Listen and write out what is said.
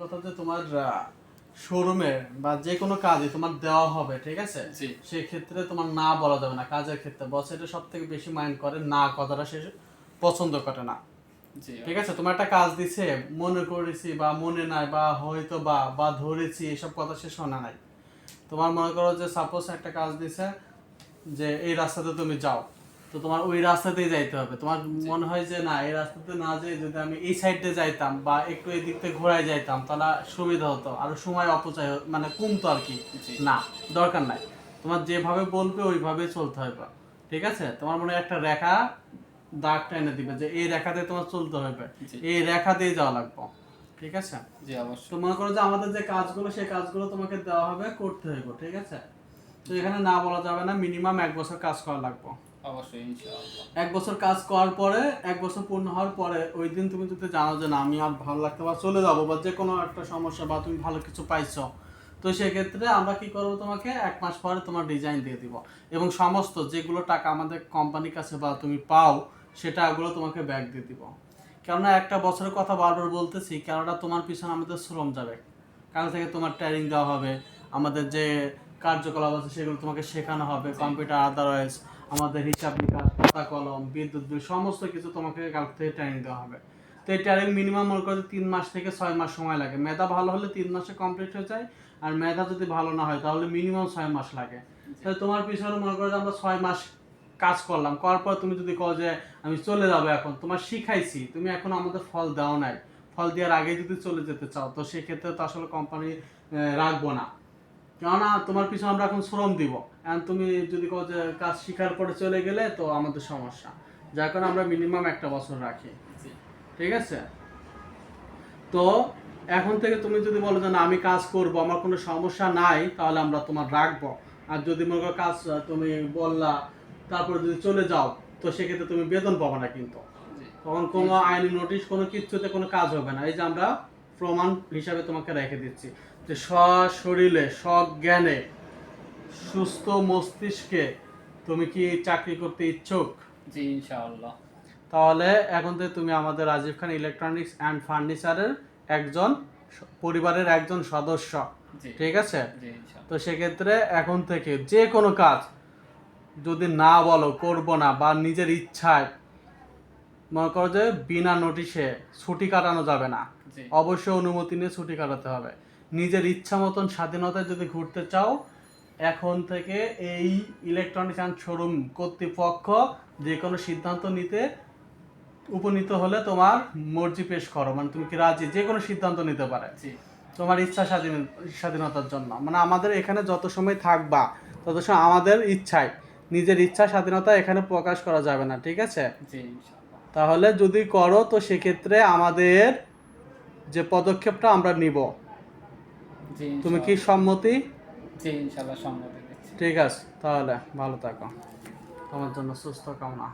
কথা যে তোমার শোরুমে বা যে কোনো কাজে তোমার দেওয়া হবে, ঠিক আছে? সেই ক্ষেত্রে তোমার না বলা যাবে না। কাজের ক্ষেত্রে বস এটা সব থেকে বেশি মাইন্ড করে, না কথাটা সে পছন্দ করে না। ঠিক আছে, তোমার একটা কাজ দিছে, মনে করেছি বা মনে নাই বা হয়তো বা ধরেছি, এসব কথা সে শোনা নাই। তোমার মনে করো যে সাপোজ একটা কাজ দিছে যে এই রাস্তাতে তুমি যাও, তো তোমার ওই রাস্তাতেই যাইতে হবে। তোমার মনে হয় যে না, এই রাস্তাতে না যেয়ে যদি আমি এই সাইডে যাইতাম বা একটু এই দিক থেকে ঘোরায় যাইতাম তাহলে সুবিধা হতো, আর সময় অপচয় মানে কমতো আর কি। না, দরকার নাই, তোমার যেভাবে বলবে ওইভাবেই চলতে হবে। ঠিক আছে, তোমার মনে একটা রেখা দাগ টেনে দিবে যে এই রেখাতে তোমার চলতে হবে, এই রেখা দিয়ে যাওয়া লাগবে। ঠিক আছে, জি অবশ্যই। তো মনে করো যে আমাদের যে কাজগুলো সেই কাজগুলো তোমাকে দেওয়া হবে, করতে হইব। ঠিক আছে, তো এখানে না বলা যাবে না, মিনিমাম 1 বছর কাজ করা লাগবে। অবশ্যই ইনশাআল্লাহ। 1 বছর কাজ করার পরে, 1 বছর পূর্ণ হওয়ার পরে ওই দিন তুমি যদি জানো যে না আমি আর ভালো লাগতে বা চলে যাবো, বা যে কোনো একটা সমস্যা বা তুমি ভালো কিছু পাইছো, তো সেক্ষেত্রে আমরা কি করবো, তোমাকে 1 মাস পরে তোমার ডিজাইন দিয়ে দিব, এবং সমস্ত যেগুলো টাকা আমাদের কোম্পানির কাছে বা তুমি পাও সেটা ওগুলো তোমাকে ব্যাক দিয়ে দিব। কেননা একটা বছরের কথা বারবার বলতেছি, কেননা তোমার পিছনে আমাদের শ্রম যাবে। কাল থেকে তোমার ট্রেনিং দেওয়া হবে, আমাদের যে কার্যকলাপ আছে সেগুলো তোমাকে শেখানো হবে, কম্পিউটার আদারওয়াইজ আমাদের হিসাব নিকাশ, খাতা কলম, বিদ্যুৎ বিল, সমস্ত কিছু তোমাকে কাল থেকে ট্রেনিং দেওয়া হবে। তো এই ট্রেনিং মিনিমাম মনে করো 3 মাস থেকে 6 মাস সময় লাগে। মেধা ভালো হলে 3 মাসে কমপ্লিট হয়ে যায়, আর মেধা যদি ভালো না হয় তাহলে মিনিমাম 6 মাস লাগে। তাহলে তোমার পিছনে মনে করো যে আমরা 6 মাস কাজ করলাম, করার পর তুমি যদি কও যে আমি চলে যাবো, এখন তোমার শিখাইছি, তুমি এখন আমাদের ফল দাও নাই, ফল দেওয়ার আগে যদি চলে যেতে চাও, তো সেক্ষেত্রে তো আসলে কোম্পানি রাখবো না। কেননা তোমার পিছনে আমরা এখন শ্রম দিব, এখন তুমি যদি কও যে কাজ শিখার পরে চলে গেলে তো আমাদের সমস্যা, যার কারণে আমরা মিনিমাম 1 বছর রাখি। ঠিক আছে, তো এখন থেকে তুমি যদি বলো যে না আমি কাজ করব, আমার কোনো সমস্যা নাই, তাহলে আমরা তোমার রাখবো। আর যদি মনে করো কাজ তুমি বললা তারপরে যদি চলে যাও, তো সেক্ষেত্রে তুমি বেতন পাবে না, কিন্তু তখন কোনো আইনি নোটিশ কোনো কিচ্ছুতে কোনো কাজ হবে না। এই যে আমরা প্রমাণ হিসাবে তোমাকে রেখে দিচ্ছি যে সশরীরে সজ্ঞানে সুস্থ মস্তিষ্কে তুমি কি চাকরি করতে ইচ্ছুক? জি ইনশাআল্লাহ। তাহলে এখন থেকে তুমি আমাদের রাজীব খান ইলেকট্রনিক্স অ্যান্ড ফার্নিচারের একজন পরিবারের একজন সদস্য। ঠিক আছে, তো সেক্ষেত্রে এখন থেকে যে কোনো কাজ যদি না বলো করবো না, বা নিজের ইচ্ছায় মনে করো যে বিনা নোটিশে ছুটি কাটানো যাবে না, অবশ্যই অনুমতি নিয়ে ছুটি কাটাতে হবে। নিজের ইচ্ছা মতন স্বাধীনতায় যদি ঘুরতে চাও, এখন থেকে এই ইলেকট্রনিক্স অ্যান্ড শোরুম কর্তৃপক্ষ যে কোনো সিদ্ধান্ত নিতে উপনীত হলে তোমার মর্জি পেশ করো, মানে তুমি কি রাজি, যে কোনো সিদ্ধান্ত নিতে পারে তোমার ইচ্ছা স্বাধীনতার জন্য। মানে আমাদের এখানে যত সময় থাকবা তত সময় আমাদের ইচ্ছায়, নিজের ইচ্ছা স্বাধীনতা এখানে প্রকাশ করা যাবে না। ঠিক আছে, তাহলে যদি করো তো সেক্ষেত্রে আমাদের যে পদক্ষেপটা আমরা নিব, তুমি কি সম্মতি? জি ইনশাআল্লাহ সম্মতি। ঠিক আছে, তাহলে ভালো থাকো, তোমার জন্য সুস্থ কামনা।